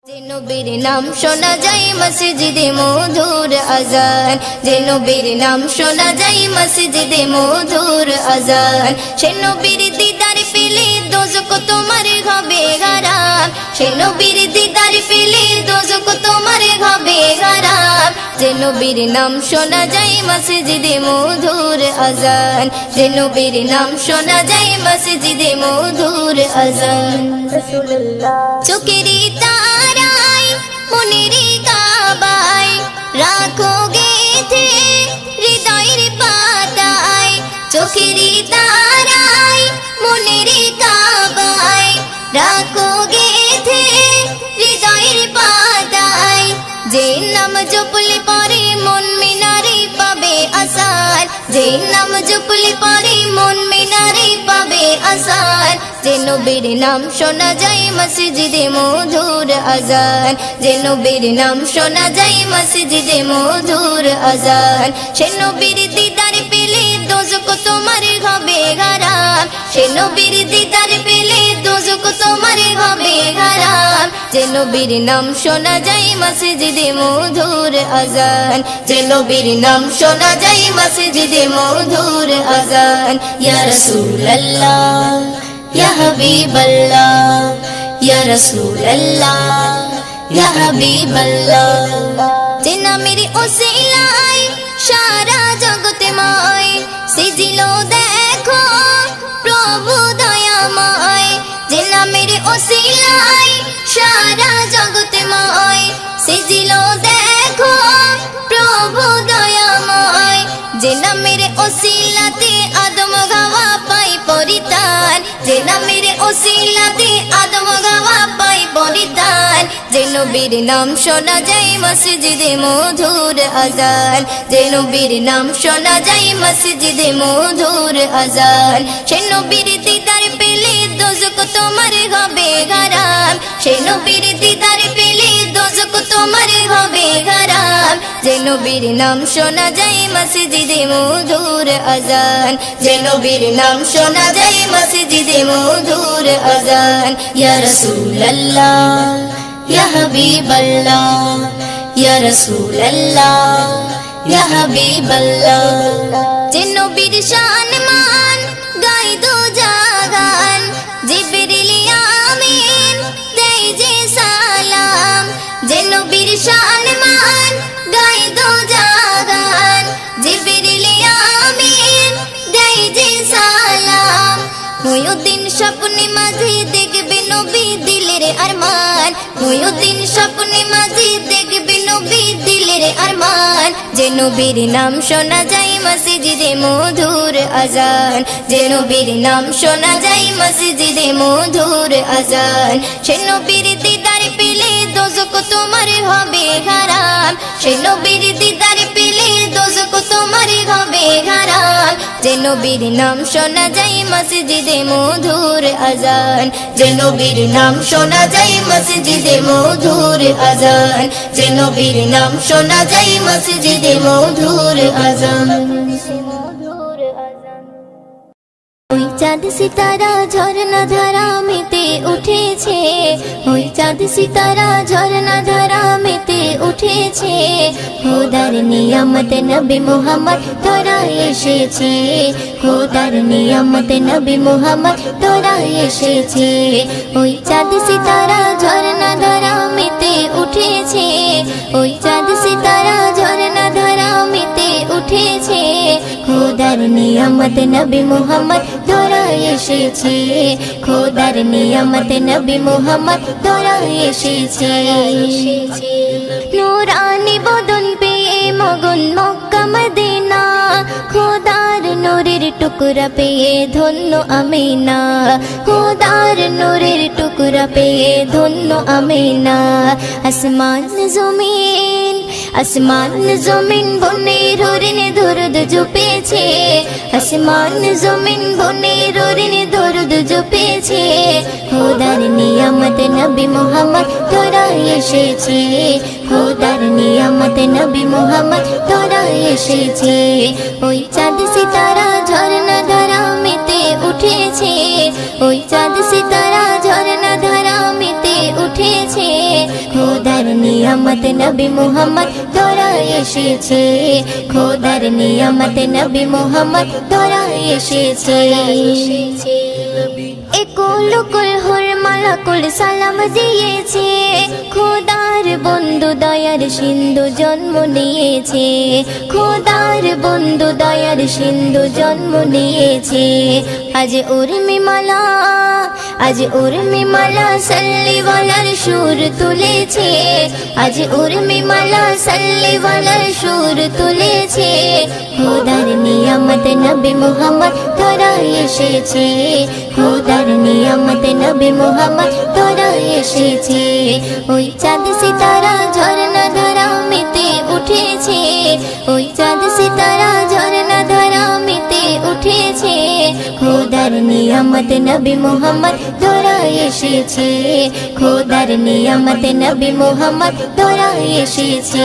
যে নবীর নাম শোনা যায় মসজিদে মধুর আজান, যে নবীর নাম শোনা যায় মসজিদে মধুর আজান। সে নবীর দিদার পেলে দোজখ তোমার হবে হারাম, সে নবীর দিদার পেলে দোজখ তোমার হবে হারাম। যে নবীর নাম শোনা যায় মসজিদে মধুর আজান, যে নবীর নাম শোনা যায় মসজিদে মধুর আজান। চোখেরই তারায় মনেরই কাবায় রাখো গেথে হৃদয়ের পাতায়, চোখেরই তারায় মনেরই কাবায় রাখো গেথে হৃদয়ের পাতায়। যে নাম জপলে পরে মন মিনারে পাবে আসার, যে নাম জপলে পরে মন মিনারে পাবে আসার। যে নবীর নাম শোনা যায় মসজিদে মধুর আজান, যে নবীর নাম শোনা যায় মসজিদে মধুর আজান। সে নবীর দিদার পেলে দোজখ তোমার হবে হারাম, সে নবীর দিদার পেলে দোজখ তোমার হবে হারাম। যে নবীর নাম শোনা যায় মসজিদে মধুর আজান, যে নবীর নাম শোনা যায় মসজিদে মধুর আজান। ইয়া রাসূলুল্লাহ ইয়া হাবিবাল্লাহ, ইয়া রাসূলুল্লাহ ইয়া হাবিবাল্লাহ। যে নামের ওসিলায় সারা জগৎময় সিজিল দেখো প্রভু দয়াময়, যে নামের ওসিলায় সারা জগৎময় সিজিল দেখো প্রভু দয়াময়। যে নামের ওসিলাতে আদম গাওয়া পাই পরিতান, যে নামের ওসিলাতে আদম গাওয়া পাই পরিতান। যে নবীর নাম শোনা যায় মসজিদে মধুর আজান, যে নবীর নাম শোনা যায় মসজিদে মধুর আজান। সে নবীর দিদার পেলে দোজখ তোমার হবে হারাম, সে নবীর দিদার পেলে দোজখ তোমার হবে হারাম। যে নবীর নাম শোনা যায় মসজিদে মধুর আজান, যে নবীর নাম শোনা যায় মসজিদে মধুর আজান। ইয়া রাসূলুল্লাহ ইয়া হাবিবাল্লাহ, ইয়া রাসূলুল্লাহ ইয়া হাবিবাল্লাহ। যে নবীর শান মান গাই দো জাগান, জিবরিল আমিন দেয় যে সালাম। যে নবীর শান মান গাই দো জাগান, জিবরিল আমিন দেয় যে সালাম। মুয়ুদ্দিন স্বপ্নে মাঝে দেখবে নবী দিলের আরমান, মুয়ুদ্দিন স্বপ্নে মাঝে দেখবে নবী দিলের আরমান। যে নবীর নাম শোনা যায় মসজিদে মধুর আজান, যে নবীর নাম শোনা যায় মসজিদে মধুর আজান। সে নবীর দিদার পেলে দোজখ তোমার হবে হারাম, সে নবীর দিদার পেলে দোজখ তোমার হবে হারাম। যে নবীর নাম শোনা যায় মসজিদে মধুর আজান, যে নবীর নাম শোনা যায় মসজিদে মধুর আজান, যে নবীর নাম শোনা যায় মসজিদে মধুর আজান। ওই চাঁদ সিতারা ঝরনা ধারা মেতে উঠেছে, ওই চাঁদ সিতারা ঝরনা ধারা মেতে উঠেছে। খোদার নিয়ামত নবী মুহাম্মদ তোরা এসেছে, খোদার নিয়ামত নবী মুহাম্মদ তোরা এসেছে। ওই চাঁদ সিতারা ঝরনা ধারা মেতে উঠেছে, ওই চাঁদ সিতারা ঝরনা ধারা মেতে উঠেছে। খোদার নিয়ামত নবী মুহাম্মদ তোরা এসেছে, খোদার নিয়ামত নবী মুহাম্মদ তোরা এসেছে। নূরানি বদন পেয়ে মগন মক্কা মদিনা, খোদার নূরের টুকরা পেয়ে ধন্য আমিনা, খোদার নূরের টুকরা পেয়ে ধন্য আমিনা। আসমান জমিন আসমান জমিন বনে রোরিনে দরুদ জপেছে, আসমান জমিন বনে রোরিনে দরুদ জপেছে। খোদার নিয়ামত নবী মুহাম্মদ তোরা এসেছে, খোদার নিয়ামত নবী মুহাম্মদ তোরা এসেছে। ওই চাঁদ সিতারা ঝরনা ধারা মেতে উঠেছে, ওই চাঁদ সিতারা ঝরনা ধারা মেতে উঠেছে। খোদার নিয়ামত নবী মুহাম্মদ ধরা এসেছে, খোদার নিয়ামত নবী মুহাম্মদ ধরা এসেছে। একুল কুল হুর মালাকুল সালাম দিয়েছে, খোদার বন্ধু দয়ার সিন্ধু জন্ম নিয়েছে, খোদার বন্ধু দয়ার সিন্ধু জন্ম নিয়েছে। আজ উর্মিমালা, আজ উর্মিমালা সাল্লিওয়ালার সুর তুলেছে, আজ উর্মিমালা সাল্লিওয়ালার সুর তুলেছে। খোদার নিয়ামত নবী মুহাম্মদ ধরা এসেছে, খোদার নিয়ামত নবী মুহাম্মদ ধরা এসেছে। ওই চাঁদ সিতারা ঝরনা ধারা মেতে উঠেছে, ওই চাঁদ সিতারা ঝরনা ধারা মেতে উঠেছে। খোদার নিয়ামত নবী মুহাম্মদ ধরা এসেছে, খোদার নিয়ামত নবী মুহাম্মদ ধরা এসেছে।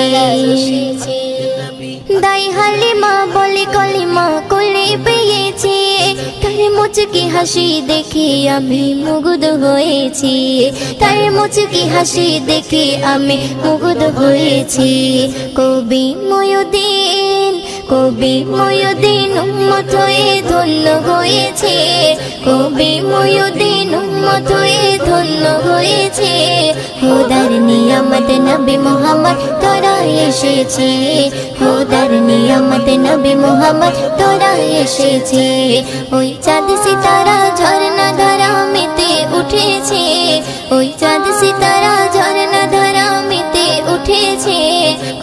দাই হালিমা বলে কলিমা কোলে পেয়েছে, তার মুচকি হাসি দেখে আমি মুগ্ধ হয়েছি, তার মুচকি হাসি দেখে আমি মুগ্ধ হয়েছি। কবি ময়ুদ্দিন, কবি ময়ুদ্দিন উম্মত হয়ে ধন্য হয়েছে, কবি ময়ুদ্দিন উম্মত হয়ে ধন্য হয়েছে। খোদার নিয়ামত নবী মুহাম্মদ ধরা এসেছে, খোদার নিয়ামত নবী মুহাম্মদ ধরা এসেছে। ওই চাঁদ সিতারা ঝরনা ধারা মেতে উঠেছে, ওই চাঁদ সিতারা ঝরনা ধারা মেতে উঠেছে।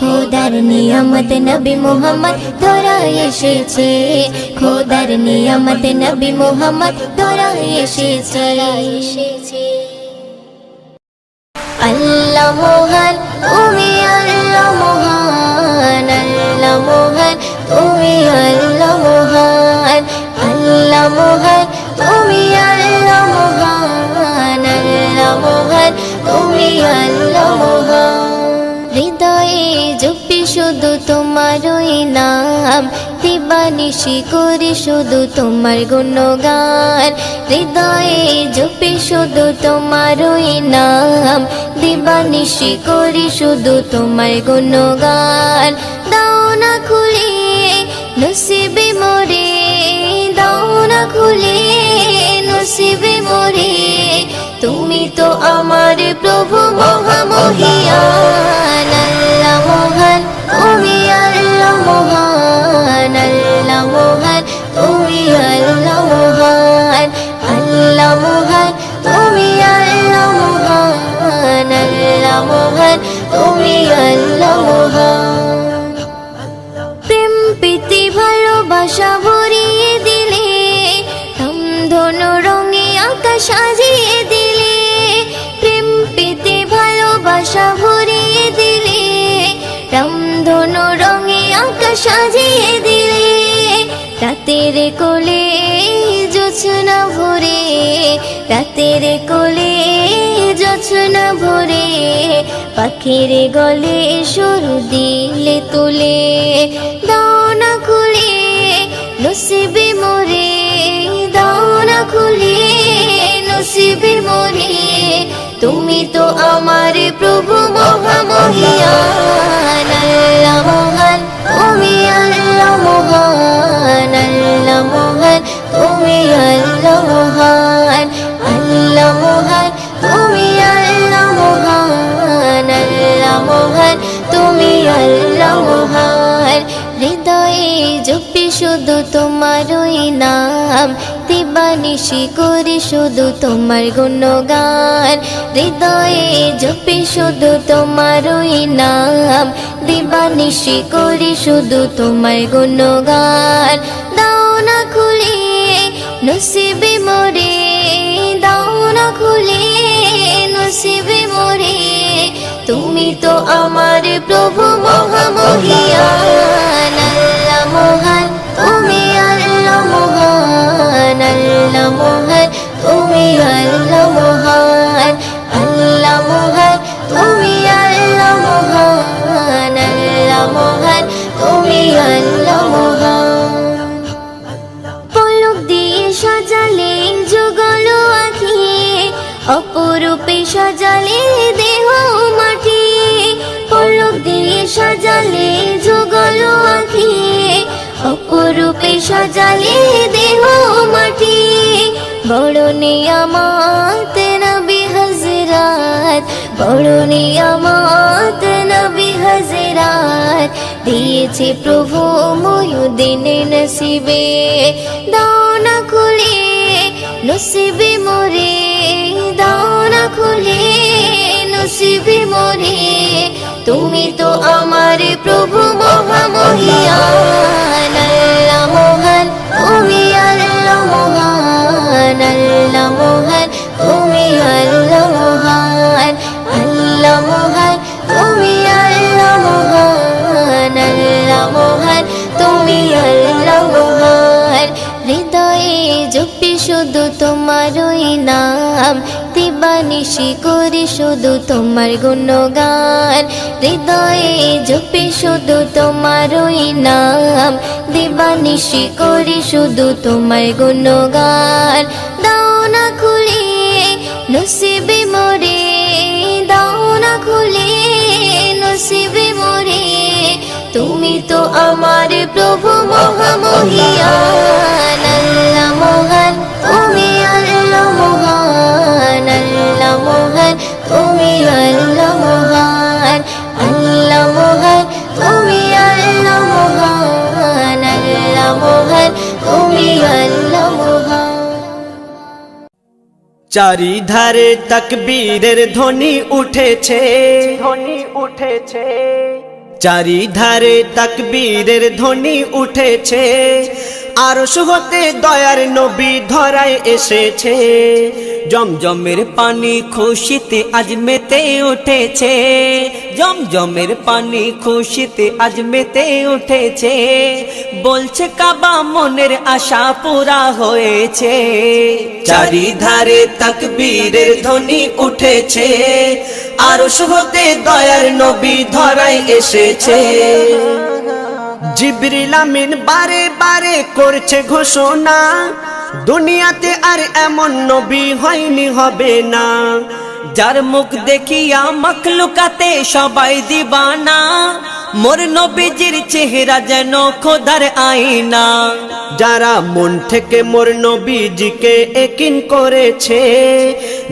খোদার নিয়ামত নবী মুহাম্মদ ধরা এসেছে, খোদার নিয়ামত নবী মুহাম্মদ ধরা এসেছে। আল্লাহ মহান, তুমি আল্লাহ মহান, আল্লাহ মহান, তুমি আল্লাহ মহান, আল্লাহ মহান, তুমি আল্লাহ মহান, আল্লাহ মহান, তুমি আল্লাহ মহান। হৃদয়ে জপি শুধু তোমারই নাম, দিবানিশি করি শুধু তোমার গুণগান। হৃদয়ে জপি শুধু তোমারই নাম, দিবানিশি করি শুধু তোমার গুণগান। দাও না খুলে নসিবে মোরে, দাও না খুলে নসিবে মোরে। তুমি তো আমার প্রভু মহামহিয়ান, আল্লাহ মহান, তুমি আল্লাহ মহান, আল্লাহ মহান, তুমি আল্লাহ মহান, আল্লাহ মহান, তুমি আল্লাহ মহান, আল্লাহ মহান, তুমি আল্লাহ মহান। প্রেম প্রীতি ভালোবাসা ভরিয়ে দিলে, ধনু রঙে আকাশ সাজিয়ে দিলে, প্রেম প্রীতি ভালোবাসা ভরিয়ে দিলে, রামধনু রঙে আকাশ সাজিয়ে দিলে। রাতের কোলে জোছনা ভরে, রাতের কোলে জোছনা ভরে, পাখির গলে সুর দিলে তুলে। দাও না খুলে নসিবে মোরে, দাও না খুলে নসিবে মোরে। তুমি তো আমার প্রভু মহামহিয়ান, আল্লাহ মহান, তুমি আল্লাহ মহান, আল্লাহ মহান, তুমি আল্লাহ মহান, আল্লাহ মহান, তুমি আল্লাহ মহান, আল্লাহ মহান, তুমি আল্লাহ মহান। হৃদয়ে জপি শুধু তোমারই নাম, দিবানিশি করি শুধু তোমার গুণগান। হৃদয়ে জপি শুধু তোমারই নাম, দিবানিশি করি শুধু তোমার গুণগান। দাও না খুলে নসিবে মোরে, দাও না খুলে নসিবে মোরে। তুমি তো আমার প্রভু মহামহিয়ান, আল্লাহ মহান, তুমি আল্লাহ মহান, আল্লাহ মহান, তুমি আল্লাহ মহান, আল্লাহ মহান, তুমি আল্লাহ মহান, আল্লাহ মহান, তুমি আল্লাহ মহান। পলক দিয়ে সাজালে যুগল আঁখি, অপরূপে সাজালে দেহ মাটি। সাজালে দেহ মাটি বড় নিয়ামত নবী হযরত বড় নিয়ামত নবী হযরত দিয়েছে প্রভু মুয়ুদ্দিন নসিবে দাও না খুলে নসিবে মোরে দাও না খুলে নসিবে মোরে তুমি তো আমার প্রভু মহামহিয়ান আল্লাহ মহান তুমি আল্লাহ মহান আল্লাহ মহান তুমি আল্লাহ মহান আল্লাহ মহান তুমি আল্লাহ মহান আল্লাহ মহান তুমি আল্লাহ মহান হৃদয়ে জপি শুধু তোমারই নাম দিবানিশি করি শুধু তোমার গুণগান হৃদয়ে জপি শুধু তোমারই নাম দিবানিশি করি শুধু তোমার গুণগান দাও না খুলে নসিবে মোরে দাও না খুলে নসিবে মোরে তুমি তো আমার প্রভু মহামহিয়ান আল্লাহ মহান তুমি আল্লাহ মহান আল্লাহ মহান তুমি আল্লাহ মহান আল্লাহ মহান তুমি আল্লাহ মহান আল্লাহ মহান তুমি আল্লাহ মহান চারিধারে তাকবীরের ধ্বনি উঠেছে চারিধারে তাকবীরের ধ্বনি উঠেছে আরশ হতে দয়ার নবী ধরায় এসেছে জমজমের পানি খুশিতে আজ মেতে উঠেছে জমজমের পানি খুশিতে আজ মেতে উঠেছে বলছে কাবা মনের আশা পুরা হয়েছে চারিধারে তাকবীরের ধ্বনি উঠেছে আরশ হতে দয়ার নবী ধরায় এসেছে জিবরিল আমিন বারে বারে করছে ঘোষণা দুনিয়াতে আর এমন নবী হয়নি হবে না যার মুখ দেখিয়া মখলুকাতে সবাই দিবানা মোর নবীজির চেহারা যেন খোদার আয়না যারা মন থেকে মোর নবীজিকে একিন করেছে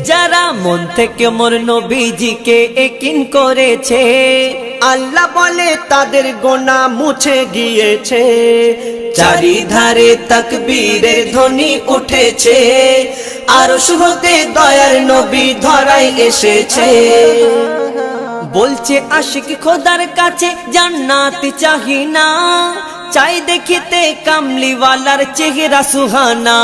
যারা মন থেকে মোর নবীজিকে একিন করেছে আল্লাহ বলে তাদের গোনা মুছে গিয়েছে চারিধারে তাকবীরের ধ্বনি উঠেছে আরশ হতে দয়ার নবী ধরায় এসেছে বলছে আশিক খোদার কাছে জান্নাত চাহি না চাই দেখিতে কামলিওয়ালার চেহারা সুহানা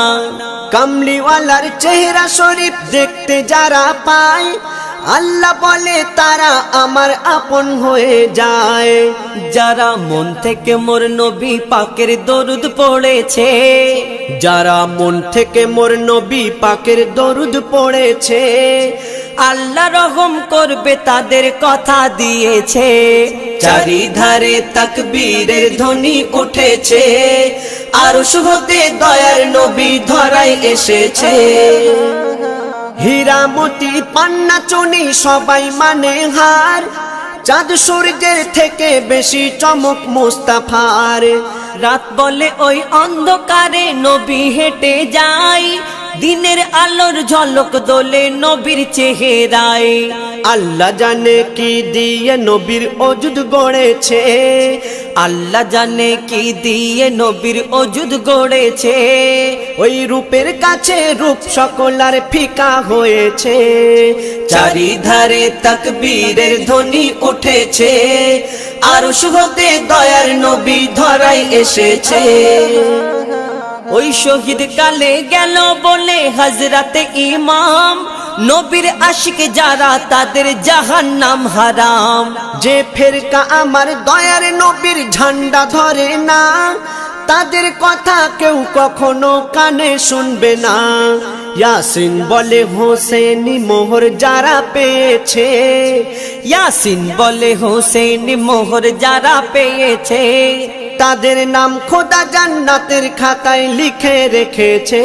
কামলিওয়ালার চেহারা শরীফ দেখতে যারা পায় আল্লাহ বলে তারা আমার আপন হয়ে যায় যারা মন থেকে মোর নবী পাকের দরুদ পড়েছে যারা মন থেকে মোর নবী পাকের দরুদ পড়েছে আল্লাহ রহম করবে তাদের কথা দিয়েছে চারিধারে তাকবীরের ধ্বনি উঠেছে আরশ হতে দয়ার নবী ধরায় এসেছে হীরা মতি পান্না চুনি সবাই মানে হার চাঁদ সূর্যের থেকে বেশি চমক মুস্তাফার রাত বলে ওই অন্ধকারে নবী হেঁটে যায় দিনের আলোর ঝলক দোলে নবীর চেহারায় আল্লাহ জানে কি দিয়ে নবীর ওজুদ গড়েছে আল্লাহ জানে কি দিয়ে নবীর ওজুদ গড়েছে ওই রূপের কাছে রূপ সকলার ফিকা হয়েছে চারিধারে তাকবীরের ধ্বনি উঠেছে আরশ হতে দয়ার নবী ধরায় এসেছে ওই শহীদ কালে গেল বলে হযরতে ইমাম নবীর আশিক যারা তাদের জাহান্নাম হারাম যে ফেরকা আমার দয়ার নবীর ঝান্ডা ধরে না তাদের কথা কেউ কখনো কানে শুনবে না ইয়াসিন বলে হোসেনি মোহর যারা পেয়েছে ইয়াসিন বলে হোসেনি মোহর যারা পেয়েছে তাদের নাম খোদা জান্নাতের খাতায় লিখে রেখেছে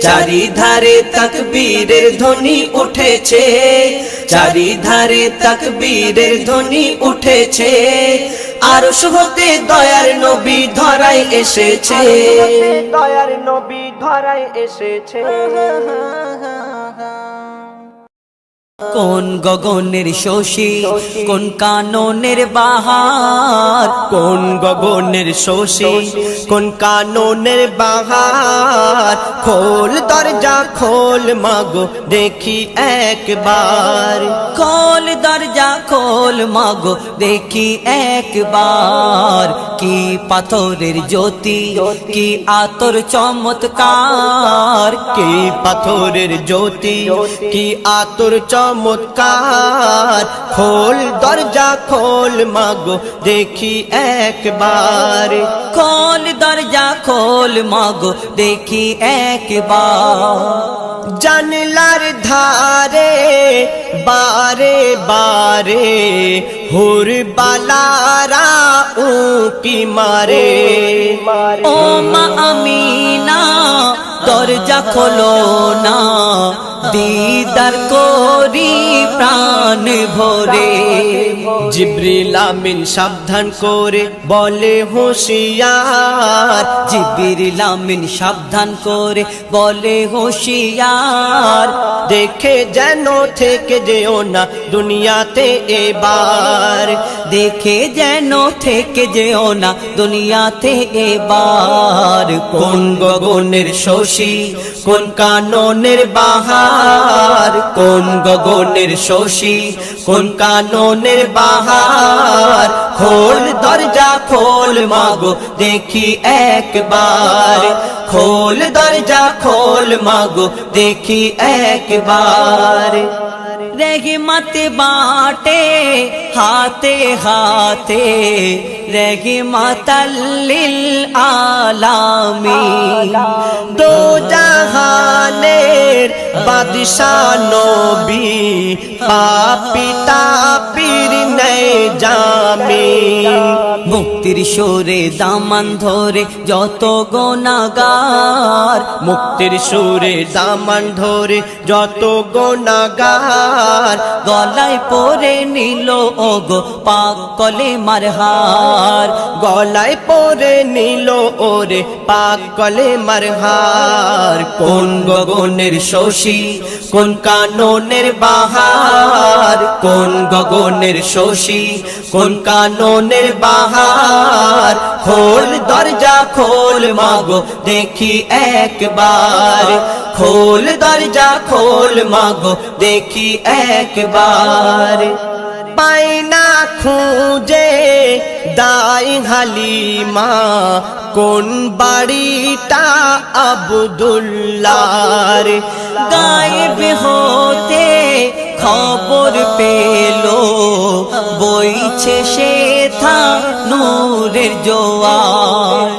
চারিধারে তাকবীরের ধ্বনি উঠেছে চারিধারে তাকবীরের ধ্বনি উঠেছে আরশ হতে দয়ার নবী ধরায় এসেছে, দয়ার নবী ধরায় এসেছে। কোন গগনের শশী, কোন কাননের বাহার, কোন গগনের শশী, কোন কাননের বাহার। খোল দরজা খোল মাগো দেখি একবার, খোল দরজা খোল মাগো দেখি একবার। কি পাথরের জ্যোতি, কি আতর চমৎকার, কি পাথরের জ্যোতি, কি আতর চমৎকার। খোল দরজা খোল মাগো দেখি একবার, খোল দরজা খোল মাগো দেখি একবার। জানলার ধারে বারে বারে হুর বালারা উকি মারে, ও মা আমিনা দরজা খোলো না, দিদার করি প্রাণ ভরে। জিবরিল আমিন সাবধান করে বলে হুঁশিয়ার, জিবরিল আমিন সাবধান করে বলে হুঁশিয়ার। দেখে যেন থেকে যেও না দুনিয়াতে এবার, দেখে যেন থেকে যেও না দুনিয়াতে এবার। কোন গগনের শশী, কোন কাননের বাহার, কোন গগনের শশী, কোন কাননের বাহার। খোল দরজা খোল মাগো দেখি একবার, খোল দরজা খোল মাগো দেখি একবার। रहमत बाटे हाथे हाथे रहमत लिल आलामीन दो जहानेर बादशाह नबी पापी तापीर नहीं जामीन मुक्तिर সুরে দামান ধরে যত গুনাহগার মুক্তির সুরে দামান ধরে যত গুনাহগার গলায় পরে নিল ওগো পাক কলেমার হার গলায় পরে নিল ওরে পাক কলেমার হার কোন গগনের শশী কোন কাননের বাহার কোন গগনের শশী কোন কাননের বাহার খোল দরজা খোল মাগো দেখি একবার খোল দরজা খোল মাগো দেখি একবার পাইনা খুঁজে দাই হালিমা কোন বাড়িটা আব্দুল্লাহর গায়েব হতে খবর পেলো বইছে শেথা নূরের জোয়ার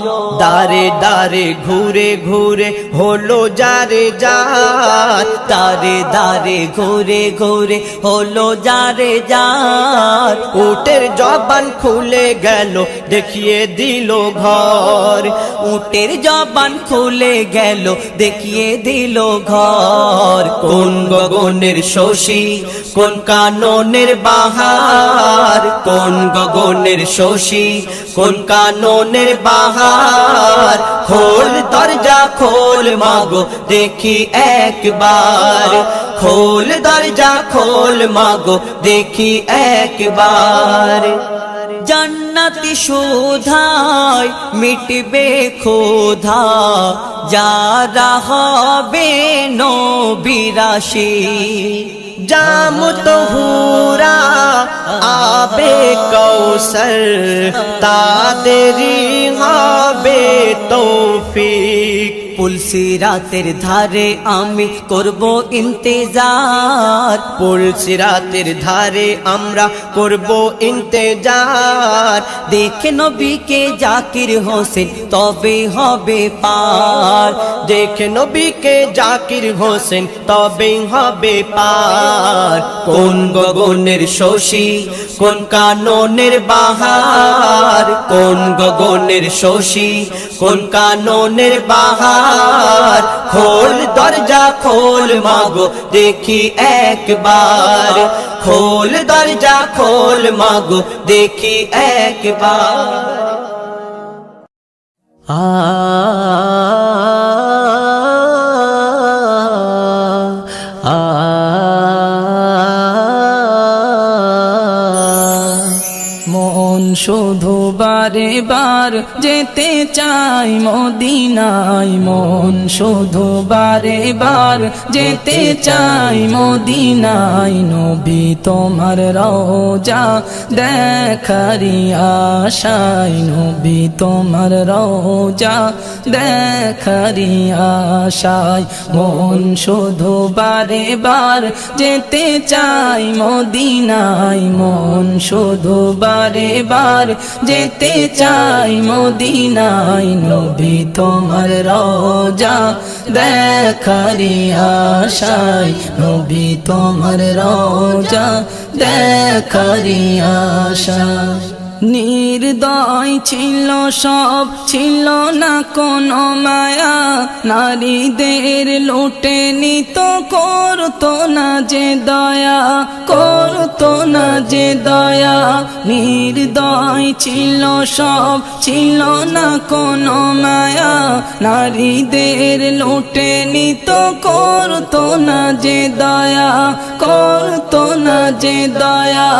দারে দারে ঘুরে ঘুরে হলো যারে যার দারে দারে ঘুরে ঘুরে হলো যারে যার উটের জবান খুলে গেল দেখিয়ে দিল ঘর উটের জবান খুলে গেল দেখিয়ে দিল ঘর কোন গগনের শশী কোন কাননের বাহার কোন গগনের শশী কোন কাননের বাহার খোল দরজা খোল মাগো দেখি একবার খোল দরজা খোল মাগো দেখি একবার জান্নাতি সুধায় মিটবে ক্ষুধা যারা হবে নবীরাশি জাম তহুরা আবে কৌসর তাদেরি হবে তৌফিক পুলসিরাতের ধারে আমি করব ইন্তেজার পুলসিরাতের ধারে আমরা করব ইন্তেজার দেখে নবীকে জাকির হোসেন তবে হবে পার দেখে নবীকে জাকির হোসেন তবে হবে পার কোন গগনের শশী কোন কাননের বাহার কোন গগনের শশী কোন কাননের বাহার একবার খোল দরজা খোল মাগো দেখি একবার খোল দরজা খোল মাগো দেখি একবার মন শুধু বারে বার যেতে চাই মদিনায় মন শুধু বারে বার যেতে চাই মদিনায় নবী তোমার রওজা দেখারি আশায় নবী তোমার রওজা দেখারি আশায় মন শুধু বারে বার যেতে চাই মদিনায় মন শুধু বারে বার যেতে চাই মদিনায় নবী তোমার রওজা দেখারি আশায় নবী তোমার রওজা দেখারি আশায় নির্দয় ছিল সব ছিল না কোনো মায়া নারীদের লুটে নিত করতো না যে দয়া করতো না যে দয়া নির্দয় ছিল সব ছিল না কোনো মায়া নারীদের লুটে নিত করতো না যে দয়া করতো না যে দয়া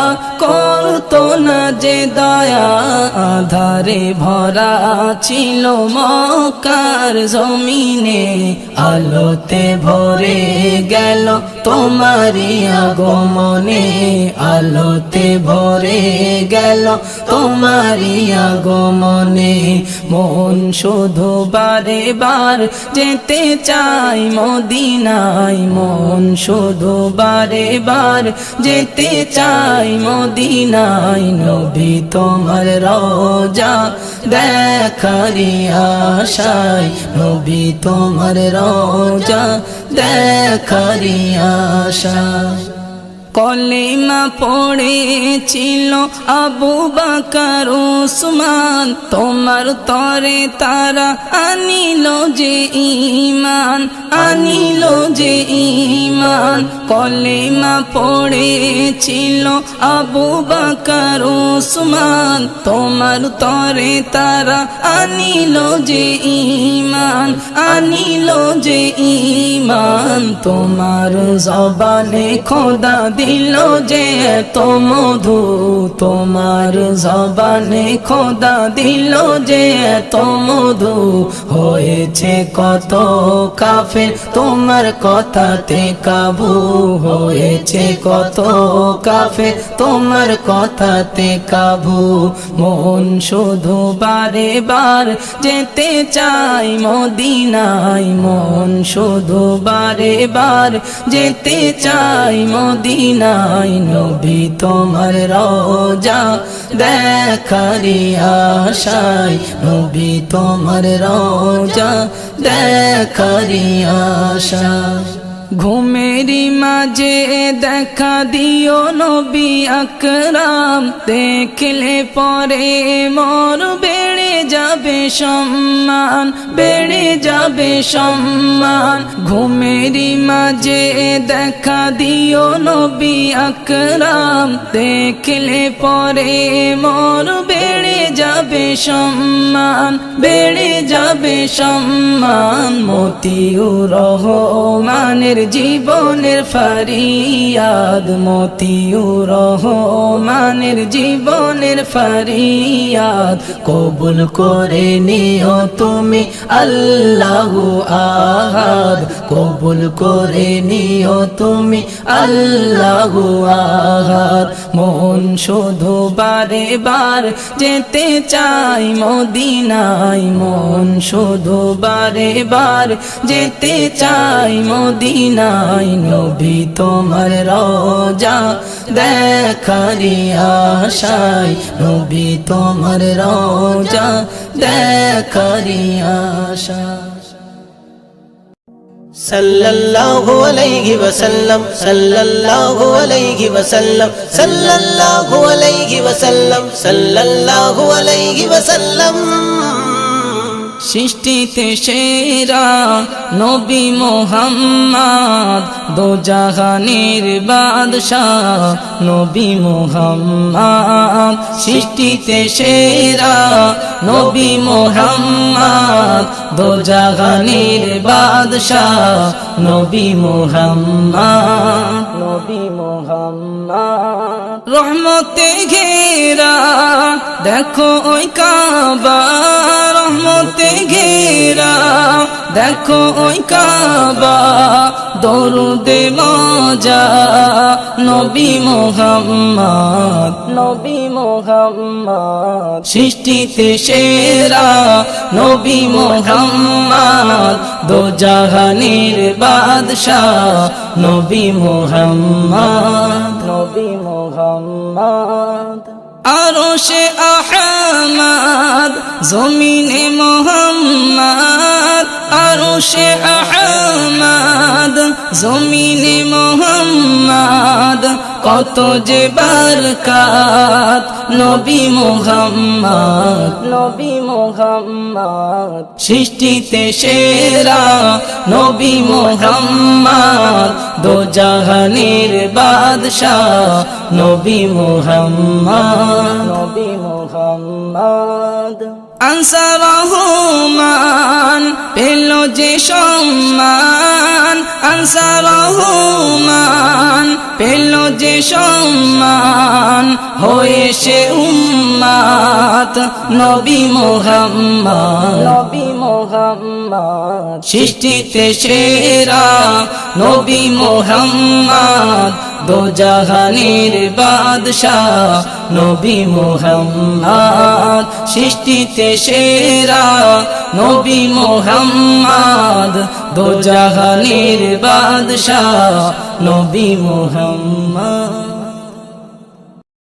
করতো না যে দয়া আধারে ভরা ছিল মক্কার জমিনে আলোতে ভরে গেল তোমারি আগমনে আলোতে ভরে গেল তোমারি আগমনে মন শুধু বারে বার যেতে চাই মদিনায় মন শুধু বারে বার যেতে চাই মদিনায় নবী তোমার রওজা দেখারি আশায় নবী তোমার রওজা দেখারি আশায় কলিমা পড়েছিল আবু বকর উসমান তোমার তরে তারা আনিল যে ঈমান আনিল যে ঈমান কলিমা পড়েছিল আবু বকর উসমান তোমার তরে তারা আনিল যে ঈমান আনিল যে ঈমান তোমার জবানে খোদা দিল যে এত মধু তোমার জবানে খোদা দিল যে এত মধু হয়েছে কত কাফের তোমার কথাতে কাবু হয়েছে কত কাফের তোমার কথাতে কাবু মন শুধু বারে বার যেতে চাই মদিনায় মন শুধু বারে বার যেতে চাই মদিনায় নবী তোমার রওজা দেখারি আশায় নবী তোমার রওজা দেখারি আশায় ঘুমেরি মাঝে দেখা দিও নবী আকরাম দেখলে পরে মোর বেড়ে যাবে সম্মান বেড়ে যাবে সম্মান ঘুমেরি মাঝে দেখা দিও নবী আকরাম দেখলে পরে মোর বেড়ে যাবে সম্মান বেড়ে যাবে সম্মান মতিউর রহমানের জীবনের ফরিয়াদ মতিউর রহমানের জীবনের ফরিয়াদ কবুল করে নিও তুমি আল্লাহু আহাদ কবুল করে নিও তুমি আল্লাহু আহাদ মন শুধু বারে বার যেতে চাই মদিনায় মন শুধু বারে বার যেতে চাই মদিনায় নবী তোমার রওজা দেখারি আশায় নবী তোমার রওজা দেখারি আশায় সাল্লাল্লাহু আলাইহি ওয়াসাল্লাম সাল্লাল্লাহু আলাইহি ওয়াসাল্লাম সাল্লাল্লাহু আলাইহি ওয়াসাল্লাম সাল্লাল্লাহু আলাইহি ওয়াসাল্লাম সৃষ্টিতে সেরা নবী মুহাম্মদ দোজাহানের বাদশাহ নবী মুহাম্মদ সৃষ্টিতে সেরা নবী মুহাম্মদ দোজাহানের বাদশাহ নবী মুহাম্মদ নবী মুহাম্মদ রহমতে ঘেরা দেখো ওই কাবা রহমতে ঘেরা দেখো ওই কাবা দরুদে মজা নবী মুহাম্মদ নবী মুহাম্মদ সৃষ্টিতে সেরা নবী মুহাম্মদ দোজাহানের বাদশাহ নবী মুহাম্মদ নবী মুহাম্মদ আরশে আহমদ জমিনে মুহাম্মদ আরশে আহমদ জমিনে মুহাম্মদ কত যে বরকত নবী মুহাম্মদ নবী মুহাম্মদ সৃষ্টিতে সেরা নবী মুহাম্মদ দোজাহানের বাদশাহ নবী মুহাম্মদ নবী মুহাম্মদ আনসার রহমান পেল যে সম্মান আনসার রহমান পেল যে সম্মান হয়ে সে উম্মত নবী মুহাম্মদ নবী মুহাম্মদ সৃষ্টিতে সেরা নবী মুহাম্মদ দোজাহানের বাদশাহ নবী মুহাম্মদ সৃষ্টিতে সেরা নবী মুহাম্মদ দোজাহানের বাদশাহ নবী মুহাম্মদ